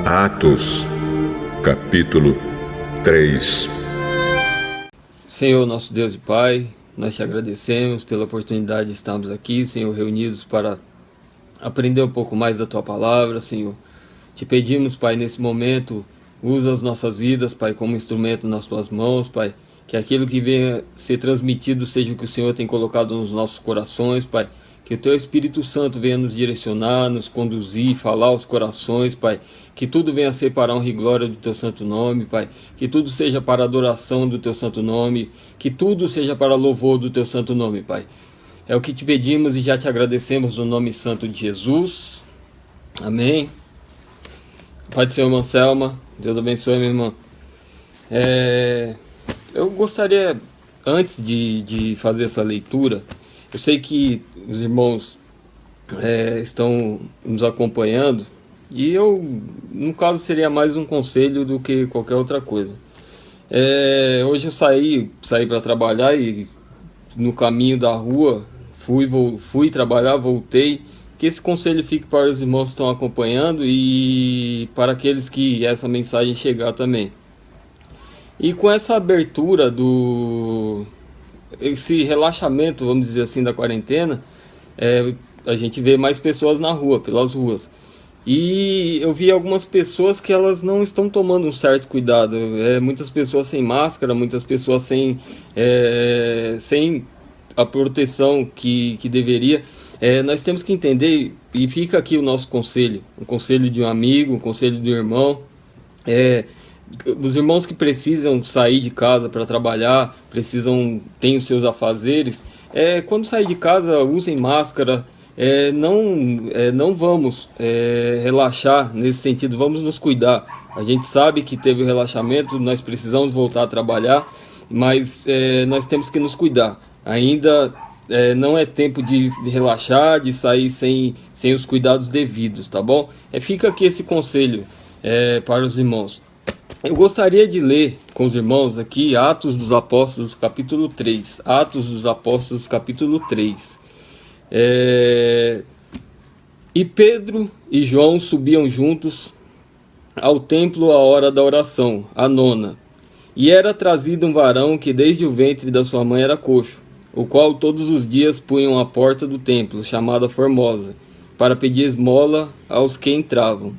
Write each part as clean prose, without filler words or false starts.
Atos, capítulo 3. Senhor, nosso Deus e Pai, nós te agradecemos pela oportunidade de estarmos aqui, Senhor, reunidos para aprender um pouco mais da Tua Palavra, Senhor. Te pedimos, Pai, nesse momento, usa as nossas vidas, Pai, como instrumento nas Tuas mãos, Pai, que aquilo que venha ser transmitido seja o que o Senhor tem colocado nos nossos corações, Pai, que o Teu Espírito Santo venha nos direcionar, nos conduzir, falar aos corações, Pai, que tudo venha a ser para a honra e glória do Teu santo nome, Pai, que tudo seja para a adoração do Teu santo nome, que tudo seja para louvor do Teu santo nome, Pai. É o que te pedimos e já te agradecemos no nome santo de Jesus. Amém. Pai do Senhor, irmã Selma, Deus abençoe, minha irmã. Eu gostaria, antes de fazer essa leitura, eu sei que os irmãos estão nos acompanhando e eu, no caso, seria mais um conselho do que qualquer outra coisa. Hoje eu saí para trabalhar e no caminho da rua fui trabalhar, voltei. Que esse conselho fique para os irmãos que estão acompanhando e para aqueles que essa mensagem chegar também. E com essa abertura esse relaxamento, vamos dizer assim, da quarentena, a gente vê mais pessoas na rua, pelas ruas. E eu vi algumas pessoas que elas não estão tomando um certo cuidado. Muitas pessoas sem máscara, muitas pessoas sem a proteção que deveria. Nós temos que entender, e fica aqui o nosso conselho, um conselho de um amigo, um conselho do irmão. Os irmãos que precisam sair de casa para trabalhar, têm os seus afazeres, quando sair de casa, usem máscara. Não vamos relaxar nesse sentido, vamos nos cuidar. A gente sabe que teve o relaxamento, nós precisamos voltar a trabalhar, mas nós temos que nos cuidar. Ainda não é tempo de relaxar, de sair sem os cuidados devidos, tá bom? Fica aqui esse conselho para os irmãos. Eu gostaria de ler com os irmãos aqui Atos dos Apóstolos, capítulo 3. Atos dos Apóstolos, capítulo 3. E Pedro e João subiam juntos ao templo à hora da oração, a nona. E era trazido um varão que desde o ventre da sua mãe era coxo, o qual todos os dias punham à porta do templo, chamada Formosa, para pedir esmola aos que entravam.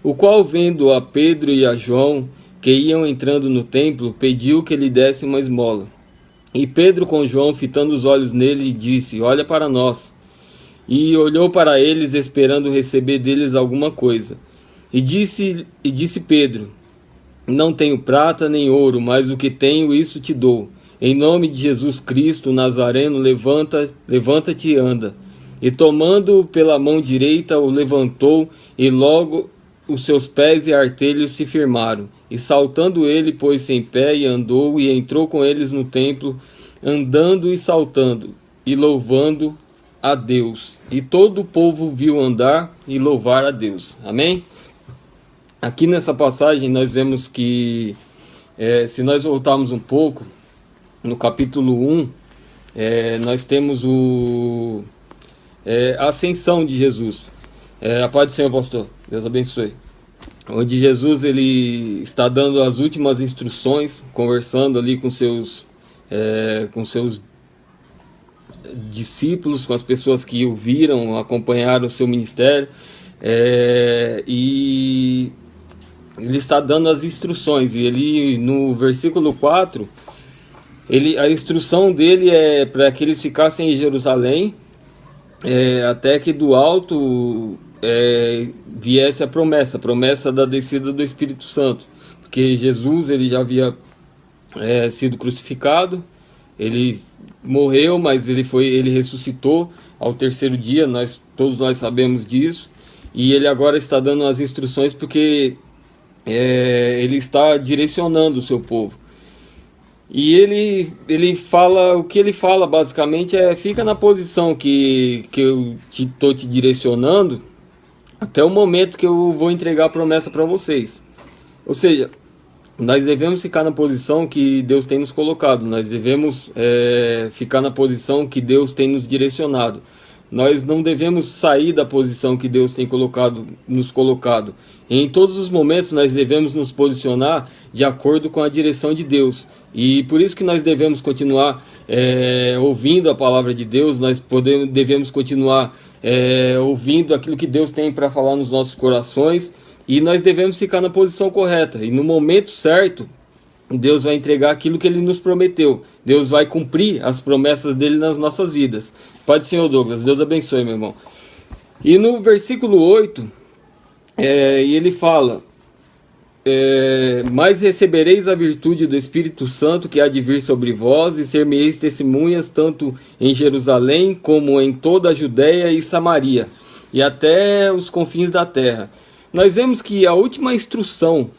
O qual, vendo a Pedro e a João, que iam entrando no templo, pediu que lhe desse uma esmola. E Pedro, com João, fitando os olhos nele, disse: olha para nós. E olhou para eles, esperando receber deles alguma coisa. E disse Pedro: não tenho prata nem ouro, mas o que tenho, isso te dou. Em nome de Jesus Cristo, Nazareno, levanta-te e anda. E tomando-o pela mão direita, o levantou, e logo os seus pés e artelhos se firmaram. E saltando ele, pôs-se em pé e andou, e entrou com eles no templo, andando e saltando, e louvando a Deus. E todo o povo viu andar e louvar a Deus. Amém? Aqui nessa passagem nós vemos que, se nós voltarmos um pouco, no capítulo 1, nós temos a ascensão de Jesus. A paz do Senhor, pastor. Deus abençoe. Onde Jesus ele está dando as últimas instruções, conversando ali com seus discípulos, com as pessoas que o viram, acompanharam o seu ministério. E ele está dando as instruções. E ele, no versículo 4, a instrução dele é para que eles ficassem em Jerusalém, até que do alto viesse a promessa da descida do Espírito Santo, porque Jesus ele já havia sido crucificado, ele morreu, mas ele ressuscitou ao terceiro dia, todos nós sabemos disso, e ele agora está dando as instruções porque ele está direcionando o seu povo. E ele fala, o que ele fala basicamente fica na posição que eu estou te direcionando até o momento que eu vou entregar a promessa para vocês. Ou seja, nós devemos ficar na posição que Deus tem nos colocado, nós devemos ficar na posição que Deus tem nos direcionado. Nós não devemos sair da posição que Deus tem nos colocado. Em todos os momentos nós devemos nos posicionar de acordo com a direção de Deus. E por isso que nós devemos continuar ouvindo a palavra de Deus, devemos continuar ouvindo aquilo que Deus tem para falar nos nossos corações, e nós devemos ficar na posição correta. E no momento certo, Deus vai entregar aquilo que Ele nos prometeu. Deus vai cumprir as promessas dEle nas nossas vidas. Pai do Senhor Douglas, Deus abençoe, meu irmão. E no versículo 8, ele fala: mas recebereis a virtude do Espírito Santo que há de vir sobre vós, e ser-me-eis testemunhas tanto em Jerusalém como em toda a Judéia e Samaria, e até os confins da terra. Nós vemos que a última instrução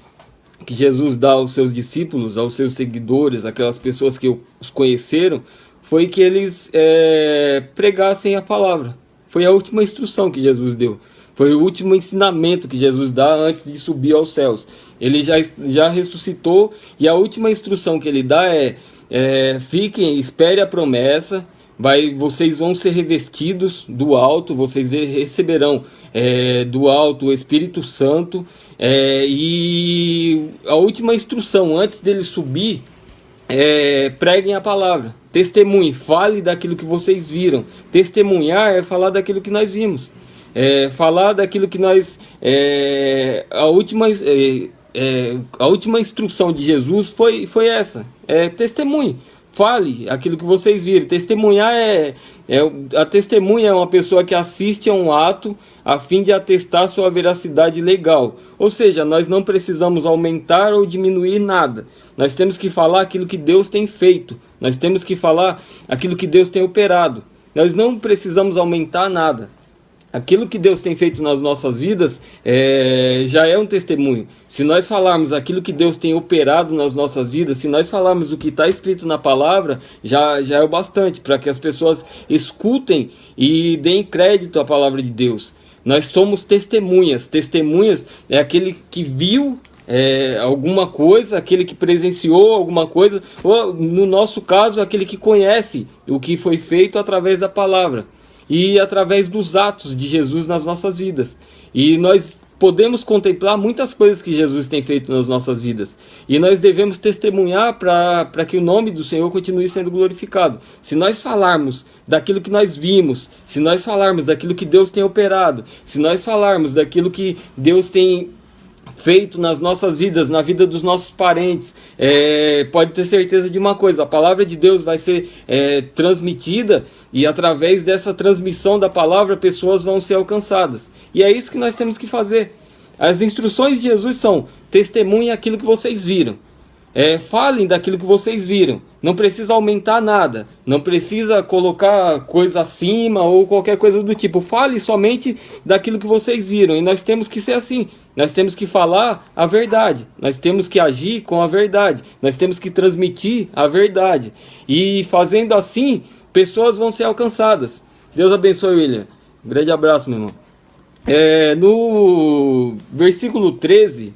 que Jesus dá aos seus discípulos, aos seus seguidores, aquelas pessoas que os conheceram, foi que eles pregassem a palavra. Foi a última instrução que Jesus deu. Foi o último ensinamento que Jesus dá antes de subir aos céus. Ele já ressuscitou, e a última instrução que ele dá fiquem, espere a promessa, vocês vão ser revestidos do alto, vocês receberão do alto o Espírito Santo, e a última instrução antes dele subir preguem a palavra, testemunhem, fale daquilo que vocês viram. Testemunhar é falar daquilo que nós vimos, falar daquilo que nós a última instrução de Jesus foi essa: testemunhe, fale aquilo que vocês viram. Testemunhar a testemunha é uma pessoa que assiste a um ato a fim de atestar sua veracidade legal. Ou seja, nós não precisamos aumentar ou diminuir nada. Nós temos que falar aquilo que Deus tem feito. Nós temos que falar aquilo que Deus tem operado. Nós não precisamos aumentar nada. Aquilo que Deus tem feito nas nossas vidas já é um testemunho. Se nós falarmos aquilo que Deus tem operado nas nossas vidas, se nós falarmos o que está escrito na palavra, já é o bastante para que as pessoas escutem e deem crédito à palavra de Deus. Nós somos testemunhas. Testemunhas é aquele que viu alguma coisa, aquele que presenciou alguma coisa, ou no nosso caso, aquele que conhece o que foi feito através da palavra e através dos atos de Jesus nas nossas vidas. E nós podemos contemplar muitas coisas que Jesus tem feito nas nossas vidas, e nós devemos testemunhar para que o nome do Senhor continue sendo glorificado. Se nós falarmos daquilo que nós vimos, se nós falarmos daquilo que Deus tem operado, se nós falarmos daquilo que Deus tem feito nas nossas vidas, na vida dos nossos parentes, pode ter certeza de uma coisa: a palavra de Deus vai ser transmitida, e através dessa transmissão da palavra pessoas vão ser alcançadas. E é isso que nós temos que fazer. As instruções de Jesus são: testemunhem aquilo que vocês viram, falem daquilo que vocês viram. Não precisa aumentar nada, não precisa colocar coisa acima ou qualquer coisa do tipo. Fale somente daquilo que vocês viram. E nós temos que ser assim. Nós temos que falar a verdade, nós temos que agir com a verdade, nós temos que transmitir a verdade. E fazendo assim, pessoas vão ser alcançadas. Deus abençoe, William. Um grande abraço, meu irmão. No versículo 13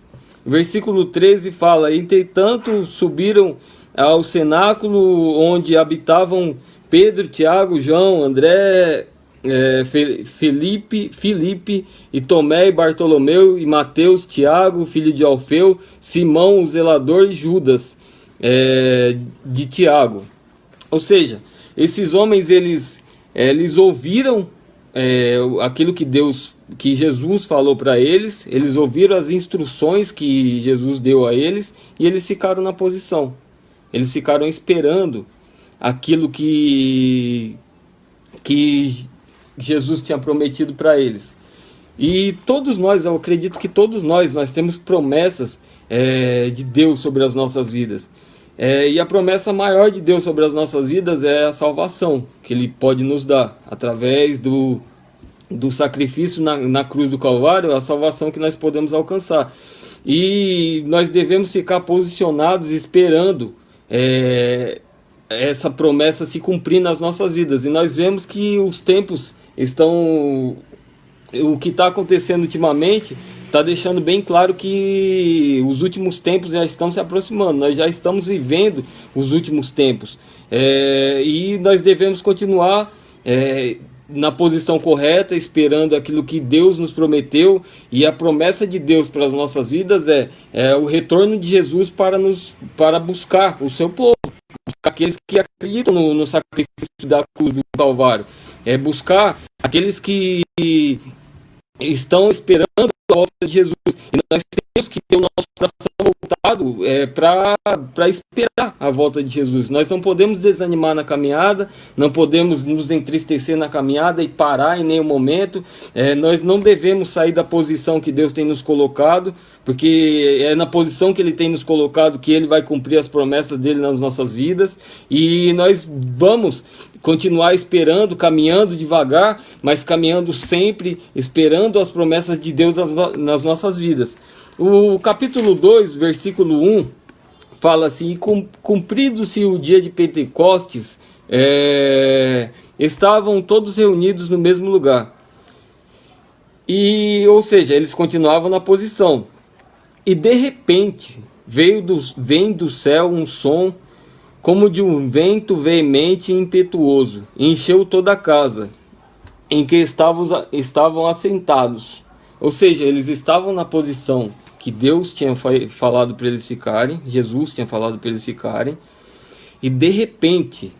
fala: entretanto subiram ao cenáculo onde habitavam Pedro, Tiago, João, André, Filipe e Tomé e Bartolomeu e Mateus, Tiago, filho de Alfeu, Simão, o zelador, e Judas de Tiago. Ou seja, esses homens eles ouviram aquilo que Jesus falou para eles, eles ouviram as instruções que Jesus deu a eles, e eles ficaram na posição. Eles ficaram esperando aquilo que Jesus tinha prometido para eles. E todos nós, eu acredito que todos nós temos promessas de Deus sobre as nossas vidas. E a promessa maior de Deus sobre as nossas vidas é a salvação que Ele pode nos dar através do sacrifício na cruz do Calvário, a salvação que nós podemos alcançar. E nós devemos ficar posicionados esperando essa promessa se cumprir nas nossas vidas. E nós vemos que os tempos estão... O que está acontecendo ultimamente está deixando bem claro que os últimos tempos já estão se aproximando. Nós já estamos vivendo os últimos tempos. E nós devemos continuar na posição correta, esperando aquilo que Deus nos prometeu, e a promessa de Deus para as nossas vidas é o retorno de Jesus para buscar o seu povo, aqueles que acreditam no sacrifício da cruz do Calvário, buscar aqueles que estão esperando a volta de Jesus. E nós temos que ter o nosso coração voltado para esperar a volta de Jesus. Nós não podemos desanimar na caminhada, não podemos nos entristecer na caminhada e parar em nenhum momento. Nós não devemos sair da posição que Deus tem nos colocado, porque é na posição que Ele tem nos colocado que Ele vai cumprir as promessas dEle nas nossas vidas, e nós vamos continuar esperando, caminhando devagar, mas caminhando sempre, esperando as promessas de Deus nas nossas vidas. O capítulo 2, versículo 1, fala assim: cumprido-se o dia de Pentecostes, estavam todos reunidos no mesmo lugar. Ou seja, eles continuavam na posição. E de repente vem do céu um som como de um vento veemente e impetuoso, e encheu toda a casa em que estavam assentados. Ou seja, eles estavam na posição que Deus tinha falado para eles ficarem, Jesus tinha falado para eles ficarem, e de repente,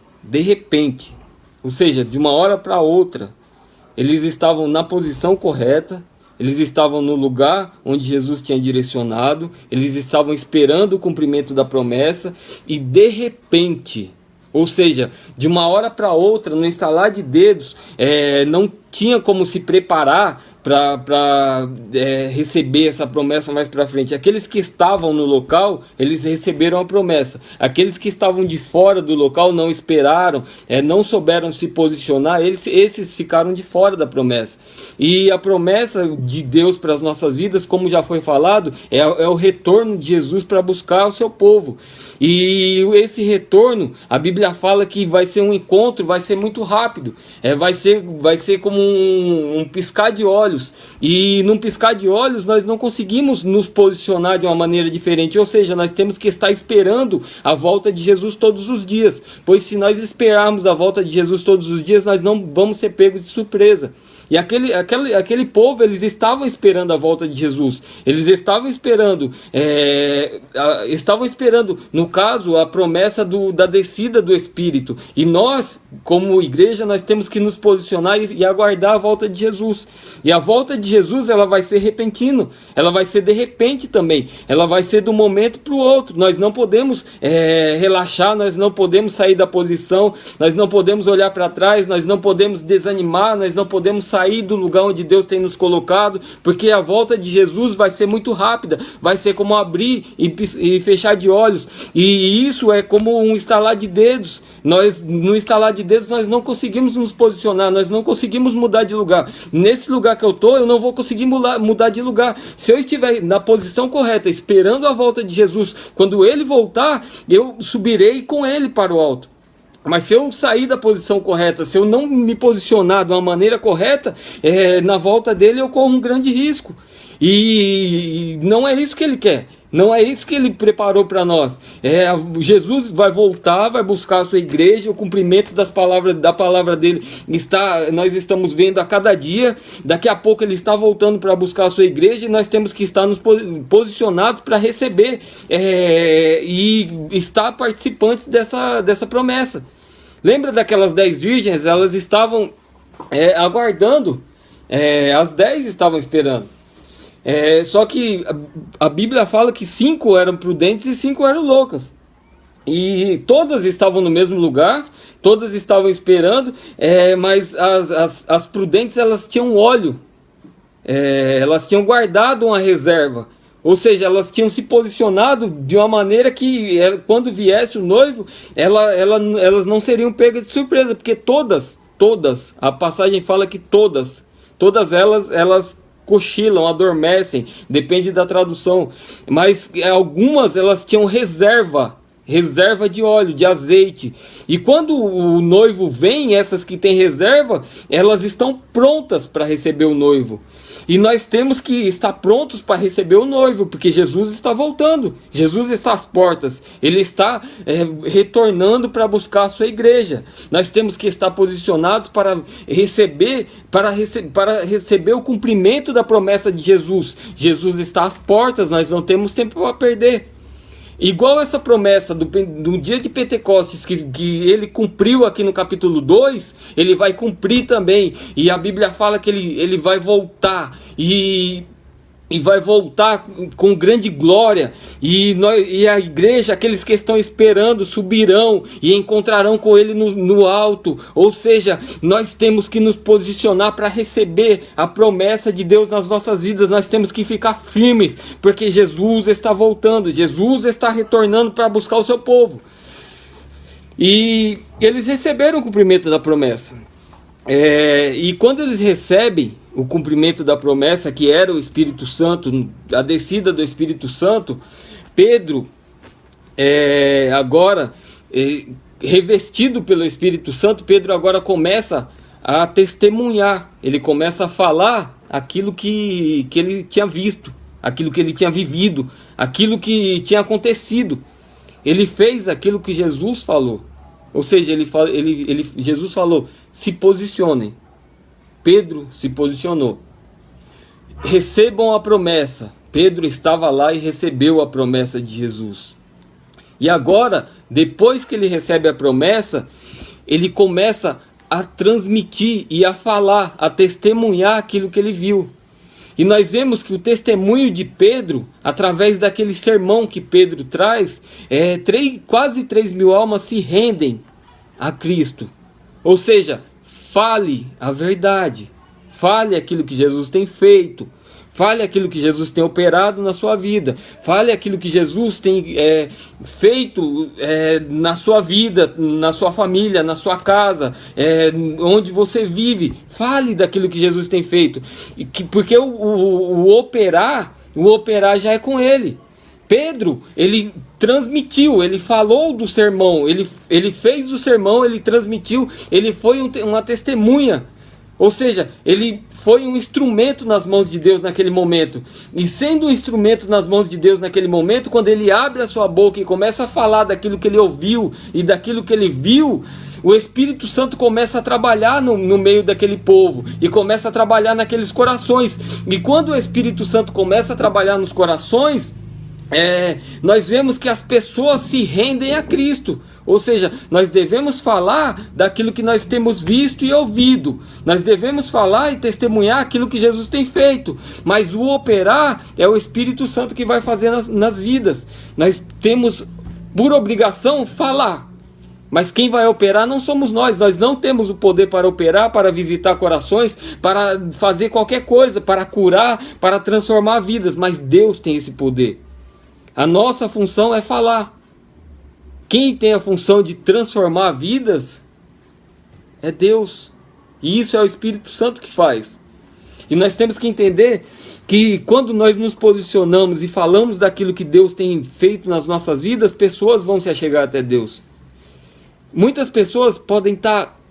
ou seja, de uma hora para outra, eles estavam na posição correta, eles estavam no lugar onde Jesus tinha direcionado, eles estavam esperando o cumprimento da promessa, e de repente, ou seja, de uma hora para outra, no estalar de dedos, não tinha como se preparar para receber essa promessa mais para frente. Aqueles que estavam no local, eles receberam a promessa. Aqueles que estavam de fora do local não esperaram, não souberam se posicionar, esses ficaram de fora da promessa. E a promessa de Deus para as nossas vidas, como já foi falado, é o retorno de Jesus para buscar o seu povo. E esse retorno, a Bíblia fala que vai ser um encontro, vai ser muito rápido, vai ser como um piscar de olhos. E num piscar de olhos nós não conseguimos nos posicionar de uma maneira diferente, ou seja, nós temos que estar esperando a volta de Jesus todos os dias, pois se nós esperarmos a volta de Jesus todos os dias, nós não vamos ser pegos de surpresa. E aquele povo, eles estavam esperando a volta de Jesus. Eles estavam esperando, no caso, a promessa da descida do Espírito. E nós, como igreja, nós temos que nos posicionar e aguardar a volta de Jesus. E a volta de Jesus, ela vai ser repentina. Ela vai ser de repente também. Ela vai ser do momento para o outro. Nós não podemos relaxar, nós não podemos sair da posição, nós não podemos olhar para trás, nós não podemos desanimar, nós não podemos sair do lugar onde Deus tem nos colocado, porque a volta de Jesus vai ser muito rápida, vai ser como abrir e fechar de olhos, e isso é como um estalar de dedos. No estalar de dedos nós não conseguimos nos posicionar, nós não conseguimos mudar de lugar. Nesse lugar que eu estou, eu não vou conseguir mudar de lugar. Se eu estiver na posição correta, esperando a volta de Jesus, quando Ele voltar, eu subirei com Ele para o alto. Mas se eu sair da posição correta, se eu não me posicionar de uma maneira correta, na volta dele eu corro um grande risco. E não é isso que ele quer. Não é isso que ele preparou para nós. Jesus vai voltar, vai buscar a sua igreja, o cumprimento da palavra dele nós estamos vendo a cada dia. Daqui a pouco ele está voltando para buscar a sua igreja, e nós temos que estar nos posicionados para receber e estar participantes dessa promessa. Lembra daquelas 10 virgens? Elas estavam aguardando, as 10 estavam esperando. Só que a Bíblia fala que 5 eram prudentes e 5 eram loucas. E todas estavam no mesmo lugar, todas estavam esperando, mas as prudentes, elas tinham óleo, elas tinham guardado uma reserva. Ou seja, elas tinham se posicionado de uma maneira que quando viesse o noivo, elas não seriam pegas de surpresa, porque todas, a passagem fala que todas elas cochilam, adormecem, depende da tradução, mas algumas elas tinham reserva reserva de óleo, de azeite. E quando o noivo vem, essas que têm reserva, elas estão prontas para receber o noivo. E nós temos que estar prontos para receber o noivo, porque Jesus está voltando, Jesus está às portas, Ele está retornando para buscar a sua igreja. Nós temos que estar posicionados para receber o cumprimento da promessa de Jesus. Jesus está às portas, nós não temos tempo para perder. Igual essa promessa do dia de Pentecostes que ele cumpriu aqui no capítulo 2, ele vai cumprir também. E a Bíblia fala que ele vai voltar e vai voltar com grande glória. E a igreja, aqueles que estão esperando, subirão e encontrarão com ele no alto. Ou seja, nós temos que nos posicionar para receber a promessa de Deus nas nossas vidas. Nós temos que ficar firmes, porque Jesus está voltando, Jesus está retornando para buscar o seu povo. E eles receberam o cumprimento da promessa. E quando eles recebem o cumprimento da promessa, que era o Espírito Santo, a descida do Espírito Santo, Pedro, agora revestido pelo Espírito Santo, Pedro agora começa a testemunhar, ele começa a falar aquilo que ele tinha visto, aquilo que ele tinha vivido, aquilo que tinha acontecido. Ele fez aquilo que Jesus falou, ou seja, Jesus falou: se posicionem. Pedro se posicionou. Recebam a promessa. Pedro estava lá e recebeu a promessa de Jesus. E agora, depois que ele recebe a promessa, ele começa a transmitir e a falar, a testemunhar aquilo que ele viu. E nós vemos que o testemunho de Pedro, através daquele sermão que Pedro traz, quase 3.000 almas se rendem a Cristo. Ou seja, fale a verdade, fale aquilo que Jesus tem feito, fale aquilo que Jesus tem operado na sua vida, fale aquilo que Jesus tem feito na sua vida, na sua família, na sua casa, onde você vive. Fale daquilo que Jesus tem feito, porque o operar já é com Ele. Pedro, ele transmitiu, ele falou do sermão, ele fez o sermão, ele transmitiu, ele foi uma testemunha. Ou seja, ele foi um instrumento nas mãos de Deus naquele momento. E sendo um instrumento nas mãos de Deus naquele momento, quando ele abre a sua boca e começa a falar daquilo que ele ouviu e daquilo que ele viu, o Espírito Santo começa a trabalhar no meio daquele povo e começa a trabalhar naqueles corações. E quando o Espírito Santo começa a trabalhar nos corações, nós vemos que as pessoas se rendem a Cristo. Ou seja, nós devemos falar daquilo que nós temos visto e ouvido. Nós devemos falar e testemunhar aquilo que Jesus tem feito. Mas o operar é o Espírito Santo que vai fazer nas vidas. Nós temos por obrigação falar. Mas quem vai operar não somos nós. Nós não temos o poder para operar, para visitar corações, para fazer qualquer coisa, para curar, para transformar vidas. Mas Deus tem esse poder. A nossa função é falar. Quem tem a função de transformar vidas é Deus. E isso é o Espírito Santo que faz. E nós temos que entender que quando nós nos posicionamos e falamos daquilo que Deus tem feito nas nossas vidas, pessoas vão se achegar até Deus. Muitas pessoas podem estar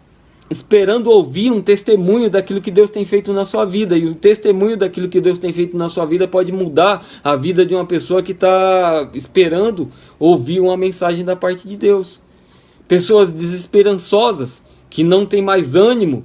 esperando ouvir um testemunho daquilo que Deus tem feito na sua vida. E o testemunho daquilo que Deus tem feito na sua vida pode mudar a vida de uma pessoa que está esperando ouvir uma mensagem da parte de Deus. Pessoas desesperançosas, que não têm mais ânimo.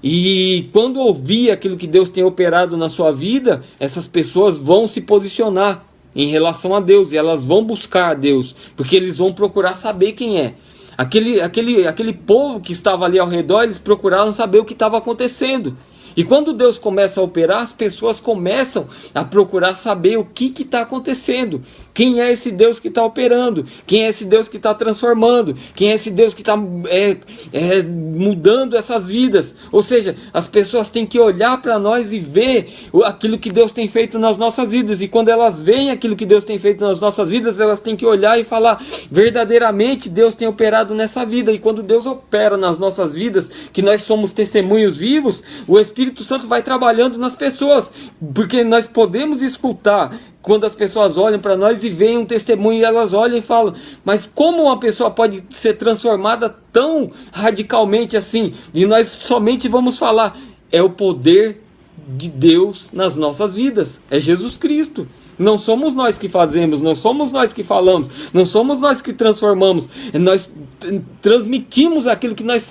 E quando ouvir aquilo que Deus tem operado na sua vida, essas pessoas vão se posicionar em relação a Deus. E elas vão buscar a Deus, porque eles vão procurar saber quem é. Aquele povo que estava ali ao redor, eles procuraram saber o que estava acontecendo. E quando Deus começa a operar, as pessoas começam a procurar saber o que está acontecendo. Quem é esse Deus que está operando? Quem é esse Deus que está transformando? Quem é esse Deus que está mudando essas vidas? Ou seja, as pessoas têm que olhar para nós e ver aquilo que Deus tem feito nas nossas vidas. E quando elas veem aquilo que Deus tem feito nas nossas vidas, elas têm que olhar e falar: verdadeiramente Deus tem operado nessa vida. E quando Deus opera nas nossas vidas, que nós somos testemunhos vivos, o Espírito Santo vai trabalhando nas pessoas, porque nós podemos escutar quando as pessoas olham para nós e veem um testemunho, e elas olham e falam, mas como uma pessoa pode ser transformada tão radicalmente assim? E nós somente vamos falar, é o poder de Deus nas nossas vidas, é Jesus Cristo. Não somos nós que fazemos, não somos nós que falamos, não somos nós que transformamos, nós transmitimos aquilo que nós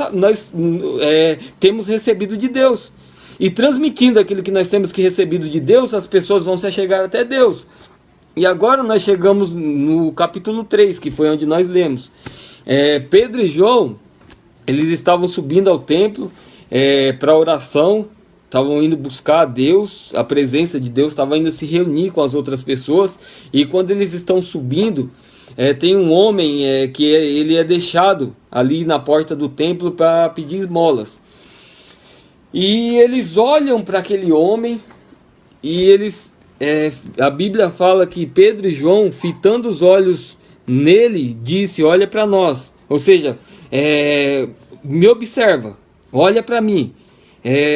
temos recebido de Deus. E transmitindo aquilo que nós temos recebido de Deus, as pessoas vão se chegar até Deus. E agora nós chegamos no capítulo 3, que foi onde nós lemos. Pedro e João, eles estavam subindo ao templo para oração, estavam indo buscar a Deus, a presença de Deus, estavam indo se reunir com as outras pessoas. E quando eles estão subindo, tem um homem que ele é deixado ali na porta do templo para pedir esmolas. E eles olham para aquele homem e eles, a Bíblia fala que Pedro e João, fitando os olhos nele, disse, olha para nós, ou seja, me observa, olha para mim.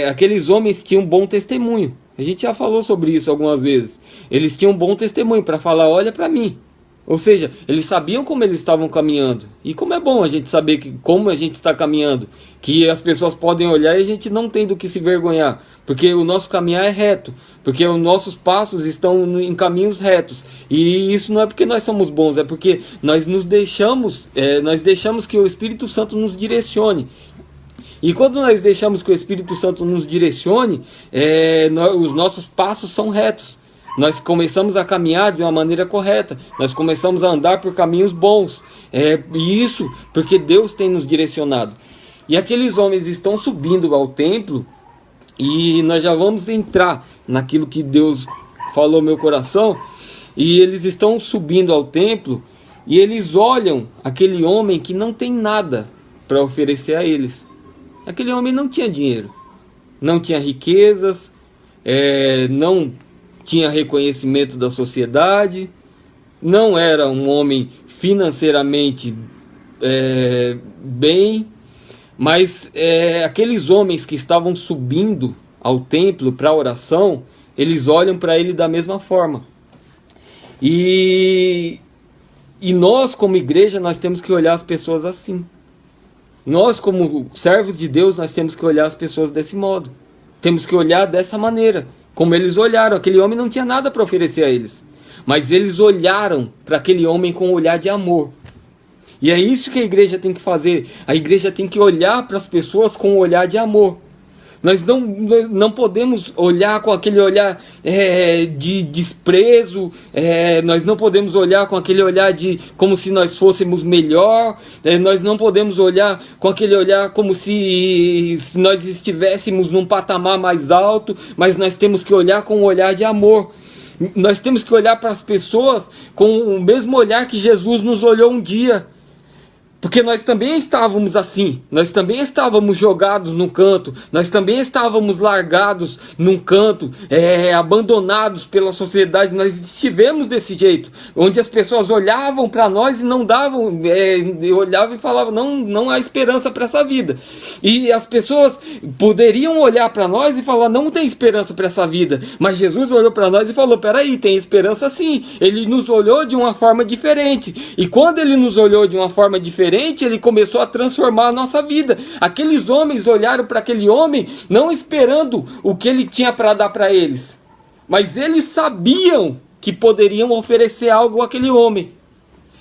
Aqueles homens tinham um bom testemunho, a gente já falou sobre isso algumas vezes, eles tinham um bom testemunho para falar, olha para mim. Ou seja, eles sabiam como eles estavam caminhando. E como é bom a gente saber como a gente está caminhando. Que as pessoas podem olhar e a gente não tem do que se vergonhar. Porque o nosso caminhar é reto. Porque os nossos passos estão em caminhos retos. E isso não é porque nós somos bons. É porque nós deixamos que o Espírito Santo nos direcione. E quando nós deixamos que o Espírito Santo nos direcione, os nossos passos são retos. Nós começamos a caminhar de uma maneira correta. Nós começamos a andar por caminhos bons. E isso porque Deus tem nos direcionado. E aqueles homens estão subindo ao templo. E nós já vamos entrar naquilo que Deus falou no meu coração. E eles estão subindo ao templo. E eles olham aquele homem que não tem nada para oferecer a eles. Aquele homem não tinha dinheiro. Não tinha riquezas. Não tinha reconhecimento da sociedade, não era um homem financeiramente bem, mas aqueles homens que estavam subindo ao templo para oração, eles olham para ele da mesma forma. E nós como igreja, nós temos que olhar as pessoas assim. Nós como servos de Deus, nós temos que olhar as pessoas desse modo. Temos que olhar dessa maneira. Como eles olharam, aquele homem não tinha nada para oferecer a eles. Mas eles olharam para aquele homem com um olhar de amor. E é isso que a igreja tem que fazer. A igreja tem que olhar para as pessoas com um olhar de amor. Nós não podemos olhar com aquele olhar de desprezo. Nós não podemos olhar com aquele olhar de como se nós fôssemos melhor. Nós não podemos olhar com aquele olhar como se nós estivéssemos num patamar mais alto. Mas nós temos que olhar com um olhar de amor. Nós temos que olhar para as pessoas com o mesmo olhar que Jesus nos olhou um dia. Porque nós também estávamos assim, nós também estávamos jogados num canto, nós também estávamos largados num canto, abandonados pela sociedade, nós estivemos desse jeito, onde as pessoas olhavam para nós e não davam, olhavam e falavam, não há esperança para essa vida. E as pessoas poderiam olhar para nós e falar, não tem esperança para essa vida, mas Jesus olhou para nós e falou, peraí, tem esperança sim. Ele nos olhou de uma forma diferente, e quando ele nos olhou de uma forma diferente, ele começou a transformar a nossa vida. Aqueles homens olharam para aquele homem não esperando o que ele tinha para dar para eles, mas eles sabiam que poderiam oferecer algo àquele homem.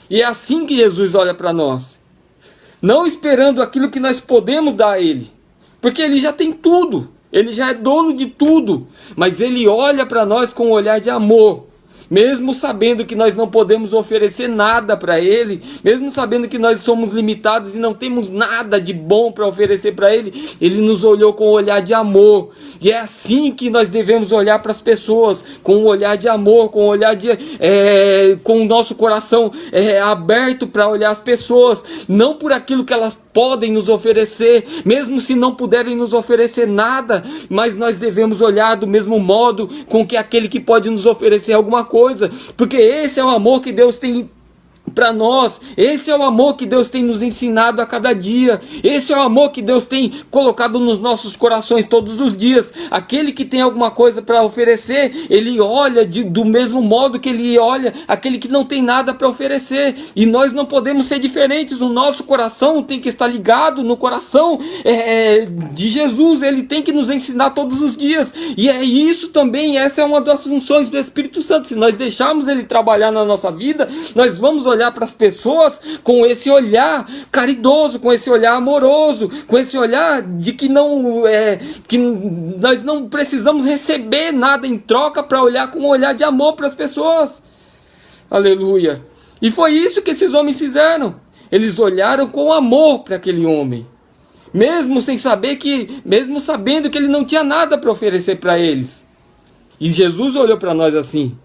E é assim que Jesus olha para nós, não esperando aquilo que nós podemos dar a ele, porque ele já tem tudo, ele já é dono de tudo, mas ele olha para nós com um olhar de amor. Mesmo sabendo que nós não podemos oferecer nada para Ele, mesmo sabendo que nós somos limitados e não temos nada de bom para oferecer para Ele, Ele nos olhou com um olhar de amor. E é assim que nós devemos olhar para as pessoas, com um olhar de amor, com um olhar com o nosso coração aberto para olhar as pessoas, não por aquilo que elas podem nos oferecer, mesmo se não puderem nos oferecer nada, mas nós devemos olhar do mesmo modo com que aquele que pode nos oferecer alguma coisa, porque esse é o amor que Deus tem para nós. Esse é o amor que Deus tem nos ensinado a cada dia. Esse é o amor que Deus tem colocado nos nossos corações todos os dias. Aquele que tem alguma coisa para oferecer, ele olha do mesmo modo que ele olha aquele que não tem nada para oferecer. E nós não podemos ser diferentes. O nosso coração tem que estar ligado no coração de Jesus. Ele tem que nos ensinar todos os dias. E é isso também, essa é uma das funções do Espírito Santo. Se nós deixarmos ele trabalhar na nossa vida, nós vamos olhar para as pessoas com esse olhar caridoso, com esse olhar amoroso, com esse olhar de que nós não precisamos receber nada em troca, para olhar com um olhar de amor para as pessoas. Aleluia. E foi isso que esses homens fizeram. Eles olharam com amor para aquele homem, mesmo sabendo que ele não tinha nada para oferecer para eles. E Jesus olhou para nós assim.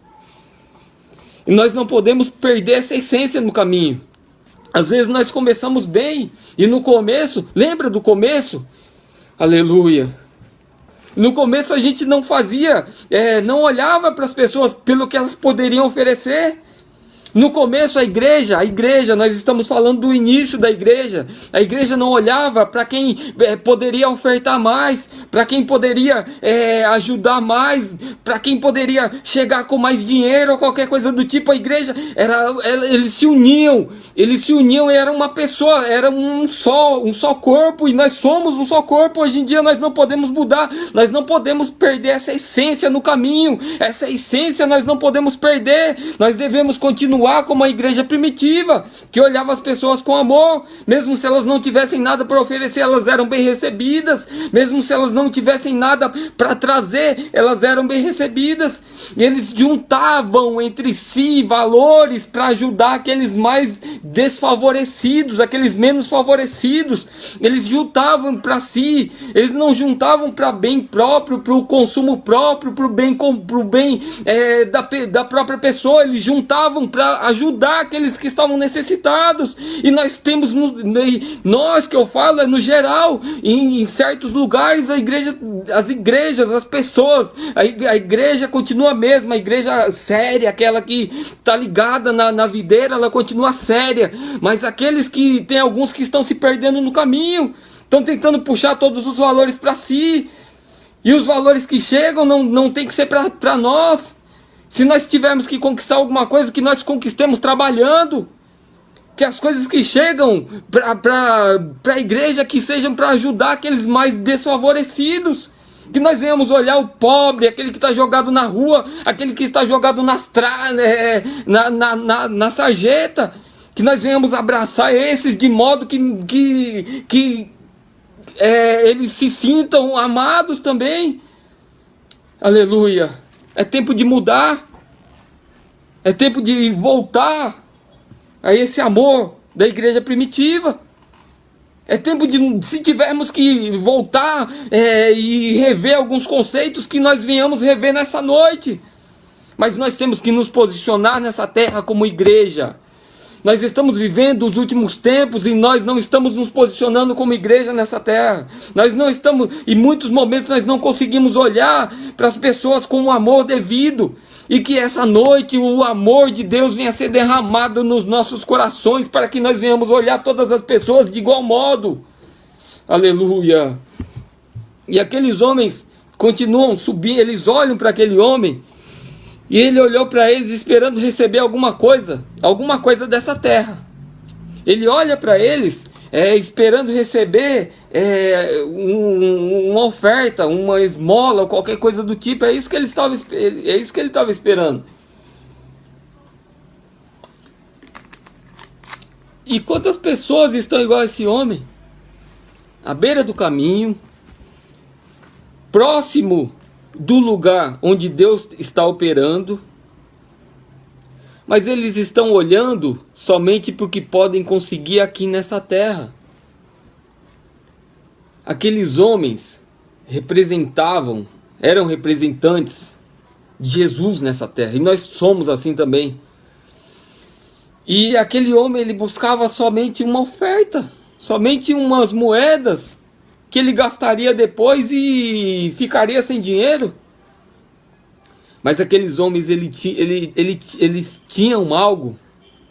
E nós não podemos perder essa essência no caminho. Às vezes nós começamos bem, e no começo, lembra do começo? Aleluia. No começo a gente não fazia, não olhava para as pessoas pelo que elas poderiam oferecer. No começo a igreja, nós estamos falando do início da igreja. A igreja não olhava para quem poderia ofertar mais, para quem poderia ajudar mais, para quem poderia chegar com mais dinheiro ou qualquer coisa do tipo. A igreja, eles se uniam e era uma pessoa, era um só corpo, e nós somos um só corpo. Hoje em dia nós não podemos mudar, nós não podemos perder essa essência no caminho. Essa essência nós não podemos perder. Nós devemos continuar como a igreja primitiva, que olhava as pessoas com amor. Mesmo se elas não tivessem nada para oferecer, elas eram bem recebidas. Mesmo se elas não tivessem nada para trazer, elas eram bem recebidas. E eles juntavam entre si valores para ajudar aqueles mais desfavorecidos, aqueles menos favorecidos. Eles juntavam para si, eles não juntavam para bem próprio, para o consumo próprio, para o bem da própria pessoa. Eles juntavam para ajudar aqueles que estavam necessitados. E nós temos, nós que eu falo é no geral, em certos lugares as igrejas, as pessoas, a igreja continua a mesma, a igreja séria, aquela que está ligada na videira, ela continua séria. Mas aqueles que tem alguns que estão se perdendo no caminho, estão tentando puxar todos os valores para si, e os valores que chegam não tem que ser para nós. Se nós tivermos que conquistar alguma coisa, que nós conquistemos trabalhando. Que as coisas que chegam para a igreja, que sejam para ajudar aqueles mais desfavorecidos. Que nós venhamos olhar o pobre, aquele que está jogado na rua, aquele que está jogado na sarjeta. Que nós venhamos abraçar esses de modo que eles se sintam amados também. Aleluia. É tempo de mudar. É tempo de voltar a esse amor da igreja primitiva. É tempo de, se tivermos que voltar e rever alguns conceitos, que nós venhamos rever nessa noite. Mas nós temos que nos posicionar nessa terra como igreja. Nós estamos vivendo os últimos tempos e nós não estamos nos posicionando como igreja nessa terra. Nós não estamos, em muitos momentos nós não conseguimos olhar para as pessoas com o amor devido. E que essa noite o amor de Deus venha ser derramado nos nossos corações, para que nós venhamos olhar todas as pessoas de igual modo. Aleluia. E aqueles homens continuam subindo, eles olham para aquele homem, e ele olhou para eles esperando receber alguma coisa dessa terra. Ele olha para eles esperando receber uma oferta, uma esmola, ou qualquer coisa do tipo. É isso que ele estava esperando. E quantas pessoas estão igual a esse homem? À beira do caminho, próximo do lugar onde Deus está operando, mas eles estão olhando somente para o que podem conseguir aqui nessa terra. Aqueles homens eram representantes de Jesus nessa terra, e nós somos assim também. E aquele homem, ele buscava somente uma oferta, somente umas moedas que ele gastaria depois e ficaria sem dinheiro. Mas aqueles homens, eles tinham algo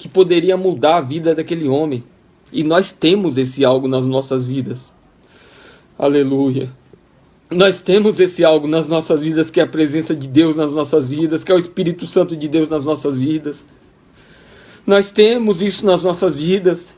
que poderia mudar a vida daquele homem. E nós temos esse algo nas nossas vidas. Aleluia. Nós temos esse algo nas nossas vidas, que é a presença de Deus nas nossas vidas, que é o Espírito Santo de Deus nas nossas vidas. Nós temos isso nas nossas vidas.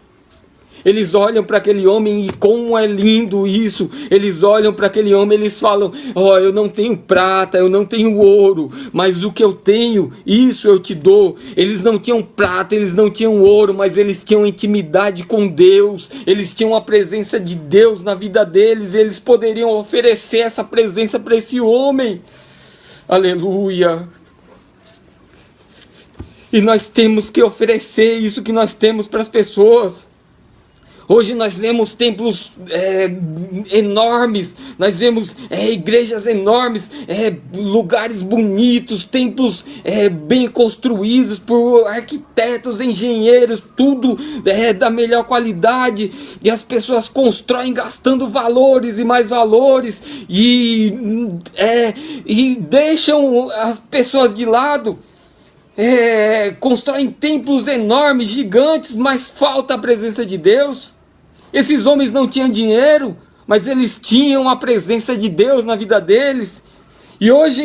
Eles olham para aquele homem e como é lindo isso. Eles olham para aquele homem e eles falam: ó, eu não tenho prata, eu não tenho ouro, mas o que eu tenho, isso eu te dou. Eles não tinham prata, eles não tinham ouro, mas eles tinham intimidade com Deus. Eles tinham a presença de Deus na vida deles. E eles poderiam oferecer essa presença para esse homem. Aleluia. E nós temos que oferecer isso que nós temos para as pessoas. Hoje nós vemos templos enormes, nós vemos igrejas enormes, lugares bonitos, templos bem construídos por arquitetos, engenheiros, tudo da melhor qualidade, e as pessoas constroem gastando valores e mais valores, e deixam as pessoas de lado. Constroem templos enormes, gigantes, mas falta a presença de Deus. Esses homens não tinham dinheiro, mas eles tinham a presença de Deus na vida deles. E hoje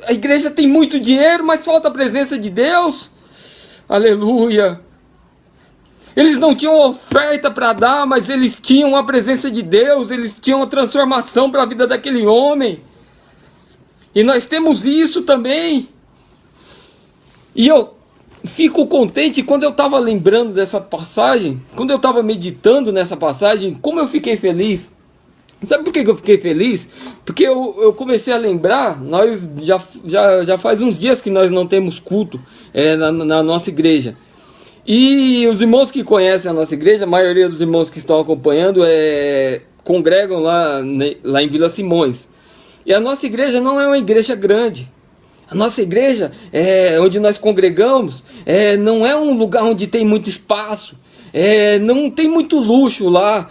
a igreja tem muito dinheiro, mas falta a presença de Deus. Aleluia. Eles não tinham oferta para dar, mas eles tinham a presença de Deus. Eles tinham a transformação para a vida daquele homem. E nós temos isso também. E eu fico contente quando eu estava lembrando dessa passagem, quando eu estava meditando nessa passagem, como eu fiquei feliz. Sabe por que eu fiquei feliz? Porque eu comecei a lembrar, nós já faz uns dias que nós não temos culto na nossa igreja. E os irmãos que conhecem a nossa igreja, a maioria dos irmãos que estão acompanhando, congregam lá em Vila Simões. E a nossa igreja não é uma igreja grande. A nossa igreja, onde nós congregamos, não é um lugar onde tem muito espaço, não tem muito luxo lá,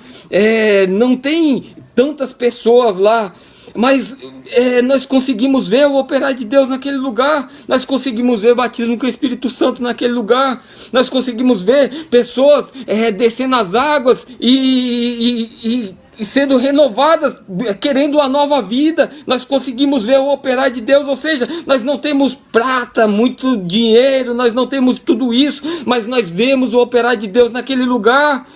não tem tantas pessoas lá, mas nós conseguimos ver o operar de Deus naquele lugar, nós conseguimos ver batismo com o Espírito Santo naquele lugar, nós conseguimos ver pessoas descendo as águas e sendo renovadas, querendo uma nova vida. Nós conseguimos ver o operar de Deus. Ou seja, nós não temos prata, muito dinheiro, nós não temos tudo isso, mas nós vemos o operar de Deus naquele lugar.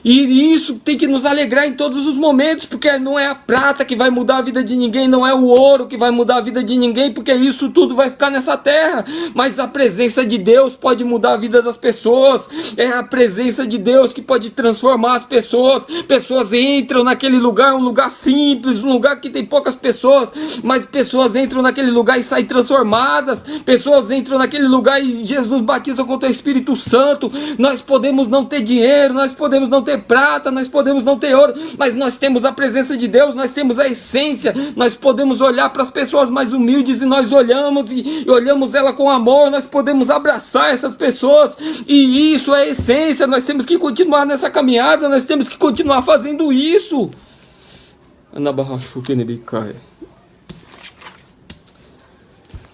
E isso tem que nos alegrar em todos os momentos, porque não é a prata que vai mudar a vida de ninguém, não é o ouro que vai mudar a vida de ninguém, porque isso tudo vai ficar nessa terra, mas a presença de Deus pode mudar a vida das pessoas. É a presença de Deus que pode transformar as pessoas. Pessoas entram naquele lugar, um lugar simples, um lugar que tem poucas pessoas, mas pessoas entram naquele lugar e saem transformadas. Pessoas entram naquele lugar e Jesus batiza com o Espírito Santo. Nós podemos não ter dinheiro, nós podemos não ter prata, nós podemos não ter ouro, mas nós temos a presença de Deus, nós temos a essência. Nós podemos olhar para as pessoas mais humildes e nós olhamos e olhamos ela com amor. Nós podemos abraçar essas pessoas, e isso é a essência. Nós temos que continuar nessa caminhada, nós temos que continuar fazendo isso.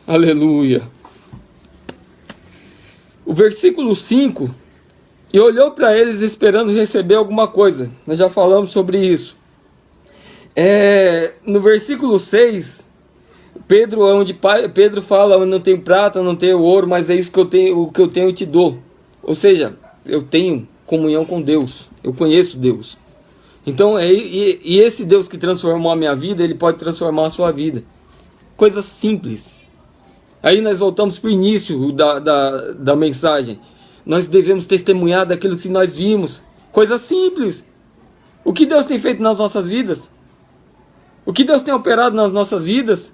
Aleluia. O versículo 5: e olhou para eles esperando receber alguma coisa. Nós já falamos sobre isso. No versículo 6, Pedro fala: eu não tenho prata, não tenho ouro, mas é isso que eu tenho, o que eu tenho eu te dou. Ou seja, eu tenho comunhão com Deus, eu conheço Deus. Então, e esse Deus que transformou a minha vida, Ele pode transformar a sua vida. Coisas simples. Aí nós voltamos para o início da mensagem. Nós devemos testemunhar daquilo que nós vimos. Coisas simples. O que Deus tem feito nas nossas vidas? O que Deus tem operado nas nossas vidas?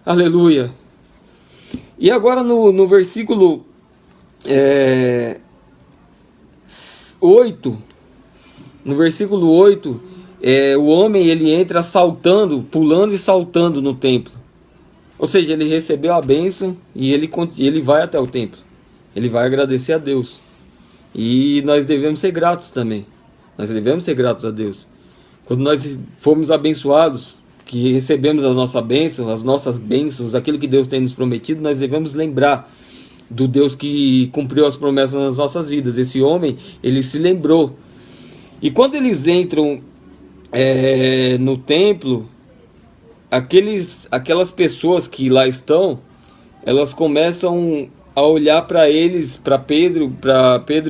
Aleluia. E agora no versículo 8. No versículo 8, o homem ele entra saltando, pulando e saltando no templo. Ou seja, ele recebeu a bênção e ele vai até o templo. Ele vai agradecer a Deus. E nós devemos ser gratos também. Nós devemos ser gratos a Deus. Quando nós formos abençoados, que recebemos as nossas bênçãos, aquilo que Deus tem nos prometido, nós devemos lembrar do Deus que cumpriu as promessas nas nossas vidas. Esse homem, ele se lembrou. E quando eles entram no templo, aquelas pessoas que lá estão, elas começam a olhar para eles, para Pedro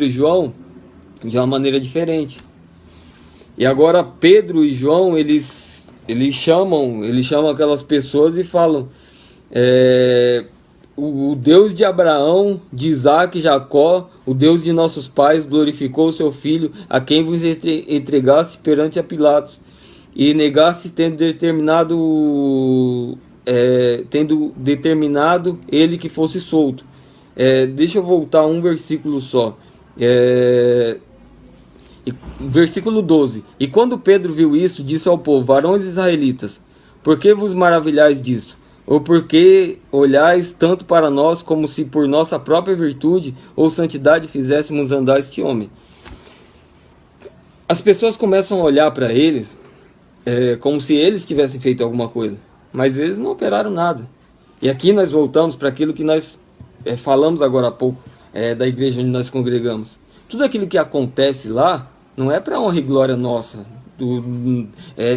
e João, de uma maneira diferente. E agora Pedro e João, eles chamam aquelas pessoas e falam: o Deus de Abraão, de Isaac e Jacó, o Deus de nossos pais, glorificou o seu filho, a quem vos entregaste perante a Pilatos, e negaste tendo determinado ele que fosse solto. Deixa eu voltar um versículo só. Versículo 12. E quando Pedro viu isso, disse ao povo: varões israelitas, por que vos maravilhais disso? Ou porque olhais tanto para nós, como se por nossa própria virtude ou santidade fizéssemos andar este homem? As pessoas começam a olhar para eles como se eles tivessem feito alguma coisa, mas eles não operaram nada. E aqui nós voltamos para aquilo que nós falamos agora há pouco, da igreja onde nós congregamos. Tudo aquilo que acontece lá não é para honra e glória nossa,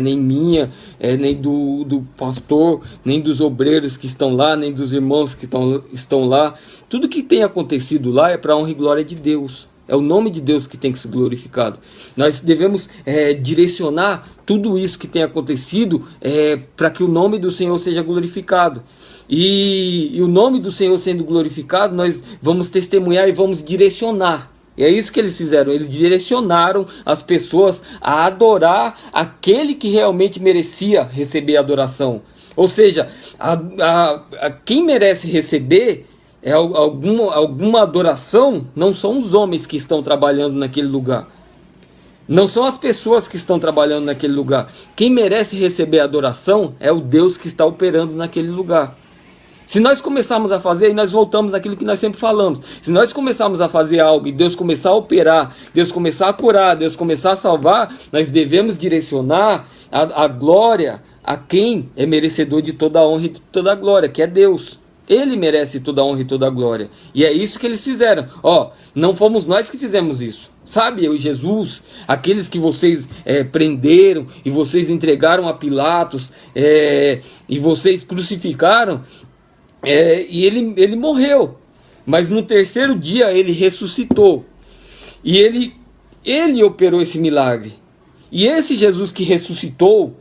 nem minha, nem do pastor, nem dos obreiros que estão lá, nem dos irmãos que estão lá. Tudo que tem acontecido lá é para honra e glória de Deus. É o nome de Deus que tem que ser glorificado. Nós devemos direcionar tudo isso que tem acontecido para que o nome do Senhor seja glorificado. E o nome do Senhor sendo glorificado, nós vamos testemunhar e vamos direcionar. E é isso que eles fizeram. Eles direcionaram as pessoas a adorar aquele que realmente merecia receber adoração. Ou seja, quem merece receber alguma adoração não são os homens que estão trabalhando naquele lugar. Não são as pessoas que estão trabalhando naquele lugar. Quem merece receber adoração é o Deus que está operando naquele lugar. Se nós começarmos a fazer, e nós voltamos naquilo que nós sempre falamos, se nós começarmos a fazer algo e Deus começar a operar, Deus começar a curar, Deus começar a salvar, nós devemos direcionar a glória a quem é merecedor de toda a honra e de toda a glória, que é Deus. Ele merece toda a honra e toda a glória. E é isso que eles fizeram. Não fomos nós que fizemos isso. Sabe, eu e Jesus, aqueles que vocês prenderam e vocês entregaram a Pilatos e vocês crucificaram, e ele morreu, mas no terceiro dia ele ressuscitou, e ele operou esse milagre. E esse Jesus que ressuscitou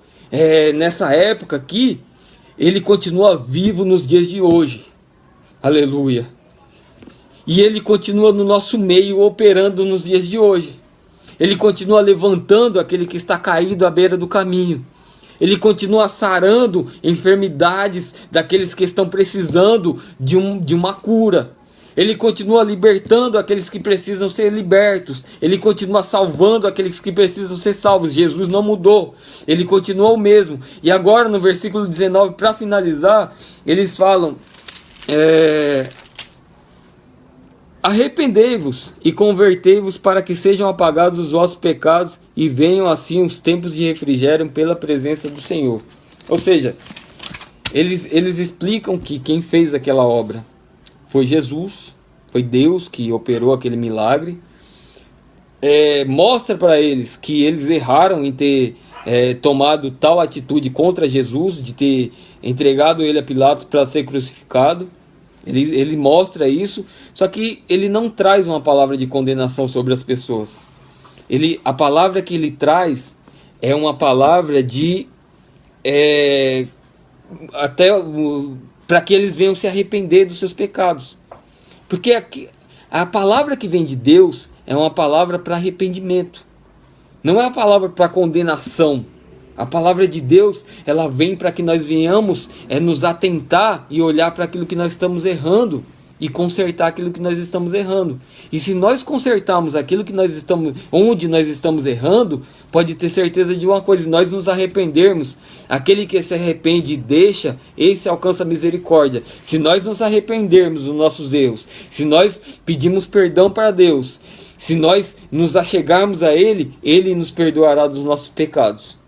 nessa época aqui, ele continua vivo nos dias de hoje, aleluia, e ele continua no nosso meio operando nos dias de hoje. Ele continua levantando aquele que está caído à beira do caminho. Ele continua sarando enfermidades daqueles que estão precisando de uma cura. Ele continua libertando aqueles que precisam ser libertos. Ele continua salvando aqueles que precisam ser salvos. Jesus não mudou. Ele continua o mesmo. E agora no versículo 19, para finalizar, eles falam: arrependei-vos e convertei-vos para que sejam apagados os vossos pecados e venham assim os tempos de refrigério pela presença do Senhor. Ou seja, eles explicam que quem fez aquela obra foi Jesus, foi Deus que operou aquele milagre. Mostra para eles que eles erraram em ter tomado tal atitude contra Jesus, de ter entregado ele a Pilatos para ser crucificado. Ele mostra isso, só que ele não traz uma palavra de condenação sobre as pessoas. A palavra que ele traz é uma palavra de até para que eles venham se arrepender dos seus pecados. Porque a palavra que vem de Deus é uma palavra para arrependimento. Não é uma palavra para condenação. A palavra de Deus, ela vem para que nós venhamos nos atentar e olhar para aquilo que nós estamos errando e consertar aquilo que nós estamos errando. E se nós consertarmos aquilo que onde nós estamos errando, pode ter certeza de uma coisa: se nós nos arrependermos, aquele que se arrepende e deixa, esse alcança a misericórdia. Se nós nos arrependermos dos nossos erros, se nós pedimos perdão para Deus, se nós nos achegarmos a Ele, Ele nos perdoará dos nossos pecados.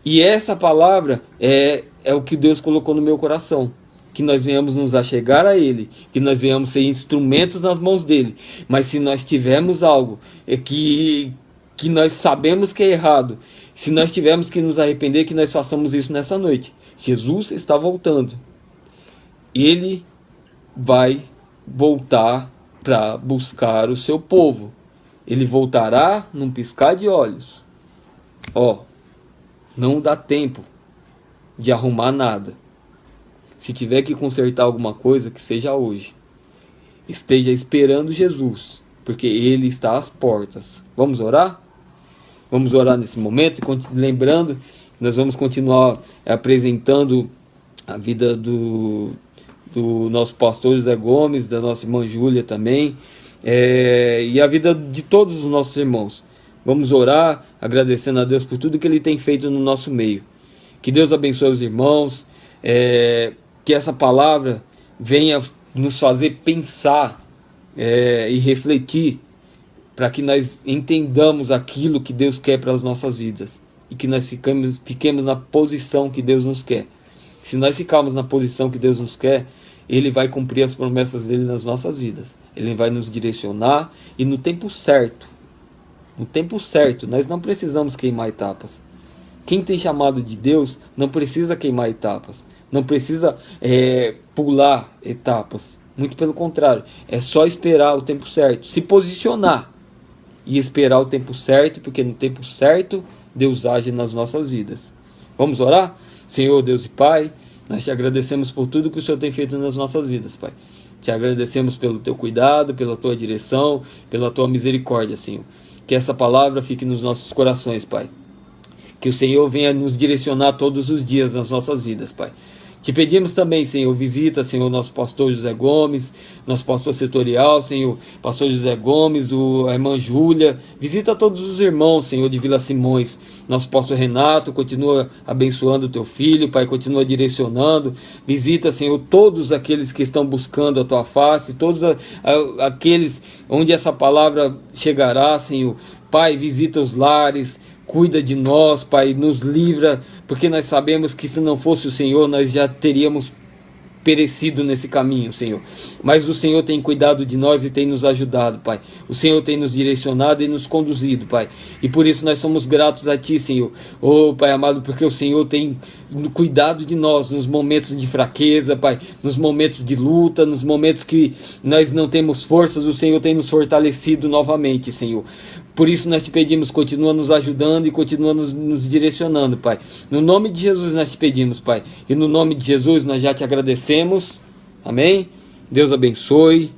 E essa palavra é o que Deus colocou no meu coração. Que nós venhamos nos achegar a Ele, que nós venhamos ser instrumentos nas mãos dEle. Mas se nós tivermos algo que nós sabemos que é errado, se nós tivermos que nos arrepender, que nós façamos isso nessa noite. Jesus está voltando. Ele vai voltar para buscar o seu povo. Ele voltará num piscar de olhos. Não dá tempo de arrumar nada. Se tiver que consertar alguma coisa, que seja hoje. Esteja esperando Jesus, porque Ele está às portas. Vamos orar? Vamos orar nesse momento, lembrando, nós vamos continuar apresentando a vida do nosso pastor José Gomes, da nossa irmã Júlia também, e a vida de todos os nossos irmãos. Vamos orar, agradecendo a Deus por tudo que Ele tem feito no nosso meio. Que Deus abençoe os irmãos, que essa palavra venha nos fazer pensar e refletir, para que nós entendamos aquilo que Deus quer para as nossas vidas, e que nós fiquemos na posição que Deus nos quer. Se nós ficarmos na posição que Deus nos quer, Ele vai cumprir as promessas dEle nas nossas vidas. Ele vai nos direcionar, e no tempo certo, nós não precisamos queimar etapas. Quem tem chamado de Deus não precisa queimar etapas, não precisa pular etapas. Muito pelo contrário, é só esperar o tempo certo, se posicionar e esperar o tempo certo, porque no tempo certo Deus age nas nossas vidas. Vamos orar? Senhor Deus e Pai, nós te agradecemos por tudo que o Senhor tem feito nas nossas vidas, Pai. Te agradecemos pelo teu cuidado, pela tua direção, pela tua misericórdia, Senhor. Que essa palavra fique nos nossos corações, Pai. Que o Senhor venha nos direcionar todos os dias nas nossas vidas, Pai. Te pedimos também, Senhor, visita, Senhor, nosso pastor José Gomes, nosso pastor setorial, Senhor, pastor José Gomes, a irmã Júlia. Visita todos os irmãos, Senhor, de Vila Simões. Nosso pastor Renato, continua abençoando o teu filho, Pai, continua direcionando. Visita, Senhor, todos aqueles que estão buscando a tua face, todos aqueles onde essa palavra chegará, Senhor. Pai, visita os lares. Cuida de nós, Pai, nos livra, porque nós sabemos que se não fosse o Senhor, nós já teríamos perecido nesse caminho, Senhor. Mas o Senhor tem cuidado de nós e tem nos ajudado, Pai. O Senhor tem nos direcionado e nos conduzido, Pai. E por isso nós somos gratos a Ti, Senhor. Pai amado, porque o Senhor tem cuidado de nós nos momentos de fraqueza, Pai. Nos momentos de luta, nos momentos que nós não temos forças, o Senhor tem nos fortalecido novamente, Senhor. Por isso nós te pedimos, continua nos ajudando e continua nos direcionando, Pai. No nome de Jesus nós te pedimos, Pai. E no nome de Jesus nós já te agradecemos. Amém? Deus abençoe.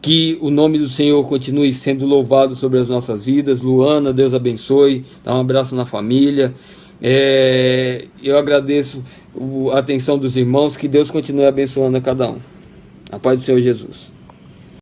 Que o nome do Senhor continue sendo louvado sobre as nossas vidas. Luana, Deus abençoe. Dá um abraço na família. Eu agradeço a atenção dos irmãos. Que Deus continue abençoando a cada um. A paz do Senhor Jesus.